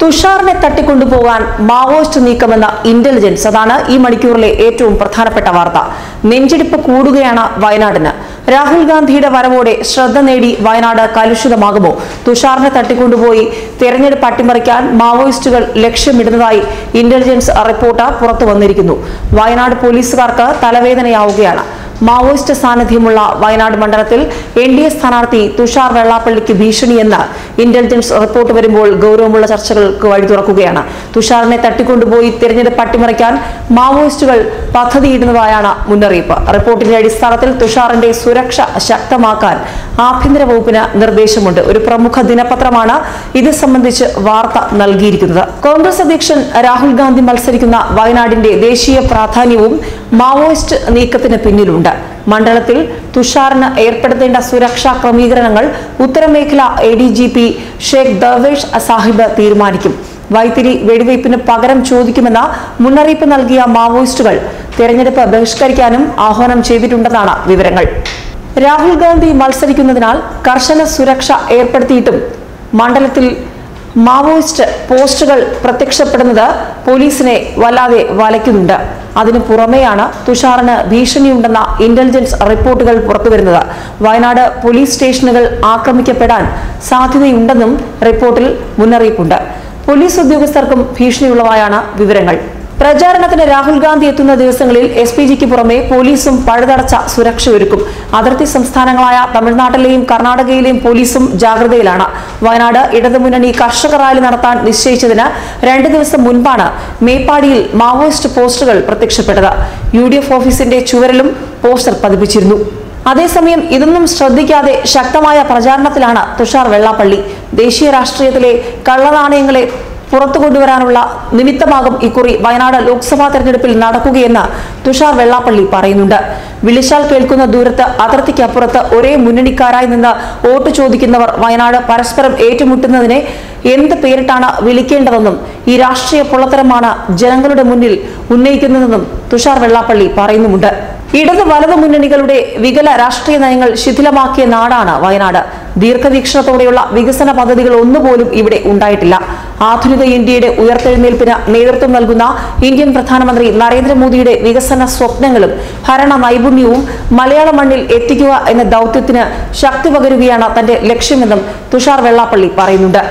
തുഷാറിനെ തട്ടിക്കൊണ്ടുപോകാൻ Maoist നീക്കമെന്ന intelligence. അതാണ് ഈ മണിക്കൂറിലെ ഏറ്റവും പ്രധാനപ്പെട്ട വാർത്ത. നെഞ്ചിടിപ്പ് കൂടുകയാണ് വയനാടിന്. രാഹുൽ ഗാന്ധിയുടെ വരവോടെ ശ്രദ്ധ നേടി വയനാട് കലുഷിതമാകുമോ? തുഷാറിനെ തട്ടിക്കൊണ്ടുപോയി തെരഞ്ഞെടുപ്പ് അട്ടിമറിക്കാൻ മാവോയിസ്റ്റുകൾ ലക്ഷ്യമിടുന്നതായി ഇന്റലിജൻസ് റിപ്പോർട്ട് പുറത്തു വന്നിരിക്കുന്നു. വയനാട് പോലീസുകാർക്ക് തലവേദനയാവുകയാണ്. മാവോയിസ്റ്റ് സാന്നിധ്യമുള്ള വയനാട് മണ്ഡലത്തിൽ NDA സ്ഥാനാർത്ഥി തുഷാർ വെള്ളാപ്പള്ളിക്ക് ഭീഷണിയെന്ന് ഇന്റലിജൻസ് റിപ്പോർട്ട് വരുമ്പോൾ ഗൗരവമുള്ള ചർച്ചകൾക്ക് വഴി തുറക്കുകയാണ്. തുഷാറിനെ തട്ടിക്കൊണ്ടുപോയി തിരഞ്ഞെടുപ്പ് അട്ടിമറിക്കാൻ മാവോയിസ്റ്റുകൾ പദ്ധതിയിടുന്നതായാണ് മുന്നറിയിപ്പ്. റിപ്പോർട്ടിന്റെ അടിസ്ഥാനത്തിൽ തുഷാറിന്റെ സുരക്ഷ ശക്തമാക്കാൻ ആഭ്യന്തര വകുപ്പിന് നിർദ്ദേശമുണ്ട്. ഒരു പ്രമുഖ ദിനപത്രമാണ് ഇത് സംബന്ധിച്ച് വാർത്ത നൽകിയിരിക്കുന്നത്. കോൺഗ്രസ് അധ്യക്ഷൻ രാഹുൽ ഗാന്ധി മത്സരിക്കുന്ന വയനാടിന്റെ ദേശീയ പ്രാധാന്യവും മാവോയിസ്റ്റ് നീക്കത്തിന് പിന്നിലുണ്ട്. മണ്ഡലത്തിൽ തുഷാറിന് ഏർപ്പെടുത്തേണ്ട സുരക്ഷാ ക്രമീകരണങ്ങൾ ഉത്തരമേഖല ADGP ഷേഖ് ദർവേഷ് സാഹിബ് തീരുമാനിക്കും. വൈത്തിരി വെടിവയ്പ്പിന് പകരം ചോദിക്കുമെന്ന മുന്നറിയിപ്പ് നൽകിയ മാവോയിസ്റ്റുകൾ തെരഞ്ഞെടുപ്പ് ബഹിഷ്കരിക്കാനും ആഹ്വാനം ചെയ്തിട്ടുണ്ടെന്നാണ് വിവരങ്ങൾ. രാഹുൽ ഗാന്ധി മത്സരിക്കുന്നതിനാൽ കർശന സുരക്ഷ ഏർപ്പെടുത്തിയിട്ടും മണ്ഡലത്തിൽ മാവോയിസ്റ്റ് പോസ്റ്റുകൾ പ്രത്യക്ഷപ്പെടുന്നത് പോലീസിനെ വല്ലാതെ വലയ്ക്കുന്നുണ്ട്. അതിനു പുറമെയാണ് തുഷാറിന് ഭീഷണിയുണ്ടെന്ന ഇന്റലിജൻസ് റിപ്പോർട്ടുകൾ പുറത്തുവരുന്നത്. വയനാട് പോലീസ് സ്റ്റേഷനുകൾ ആക്രമിക്കപ്പെടാൻ സാധ്യതയുണ്ടെന്നും റിപ്പോർട്ടിൽ മുന്നറിയിപ്പുണ്ട്. പോലീസ് ഉദ്യോഗസ്ഥർക്കും ഭീഷണിയുള്ളതായാണ് വിവരങ്ങൾ. പ്രചാരണത്തിന് രാഹുൽ ഗാന്ധി എത്തുന്ന ദിവസങ്ങളിൽ SPGക്ക് പുറമെ പോലീസും പഴുതടച്ച സുരക്ഷ ഒരുക്കും. അതിർത്തി സംസ്ഥാനങ്ങളായ തമിഴ്നാട്ടിലെയും കർണാടകയിലെയും പോലീസും ജാഗ്രതയിലാണ്. വയനാട് ഇടതുമുന്നണി കർഷക റാലി നടത്താൻ നിശ്ചയിച്ചതിന് 2 ദിവസം മുൻപാണ് മേപ്പാടിയിൽ മാവോയിസ്റ്റ് പോസ്റ്ററുകൾ പ്രത്യക്ഷപ്പെട്ടത്. UDF ഓഫീസിന്റെ ചുവരിലും പോസ്റ്റർ പതിപ്പിച്ചിരുന്നു. അതേസമയം ഇതൊന്നും ശ്രദ്ധിക്കാതെ ശക്തമായ പ്രചാരണത്തിലാണ് തുഷാർ വെള്ളാപ്പള്ളി. ദേശീയ രാഷ്ട്രീയത്തിലെ കള്ളനാണയങ്ങളെ പുറത്തു കൊണ്ടുവരാനുള്ള നിമിത്തമാകും ഇക്കുറി വയനാട് ലോക്സഭാ തെരഞ്ഞെടുപ്പിൽ നടക്കുകയെന്ന് തുഷാർ വെള്ളാപ്പള്ളി പറയുന്നുണ്ട്. വിളിച്ചാൽ കേൾക്കുന്ന ദൂരത്ത് അതിർത്തിക്കപ്പുറത്ത് ഒരേ മുന്നണിക്കാരായി നിന്ന് വോട്ട് ചോദിക്കുന്നവർ വയനാട് പരസ്പരം ഏറ്റുമുട്ടുന്നതിനെ എന്ത് പേരിട്ടാണ് വിളിക്കേണ്ടതെന്നും ഈ രാഷ്ട്രീയ പൊള്ളത്തരമാണ് ജനങ്ങളുടെ മുന്നിൽ ഉന്നയിക്കുന്നതെന്നും തുഷാർ വെള്ളാപ്പള്ളി പറയുന്നുമുണ്ട്. ഇടത് വലത് മുന്നണികളുടെ വികല രാഷ്ട്രീയ നയങ്ങൾ ശിഥിലമാക്കിയ നാടാണ് വയനാട്. ദീർഘവീക്ഷണത്തോടെയുള്ള വികസന പദ്ധതികൾ ഒന്നുപോലും ഇവിടെ ഉണ്ടായിട്ടില്ല. ആധുനിക ഇന്ത്യയുടെ ഉയർത്തെഴുന്നേൽപ്പിന് നേതൃത്വം നൽകുന്ന ഇന്ത്യൻ പ്രധാനമന്ത്രി നരേന്ദ്രമോദിയുടെ വികസന സ്വപ്നങ്ങളും ഭരണ നൈപുണ്യവും മലയാള മണ്ണിൽ എത്തിക്കുക എന്ന ദൗത്യത്തിന് ശക്തി പകരുകയാണ് തന്റെ ലക്ഷ്യമെന്നും തുഷാർ വെള്ളാപ്പള്ളി പറയുന്നുണ്ട്.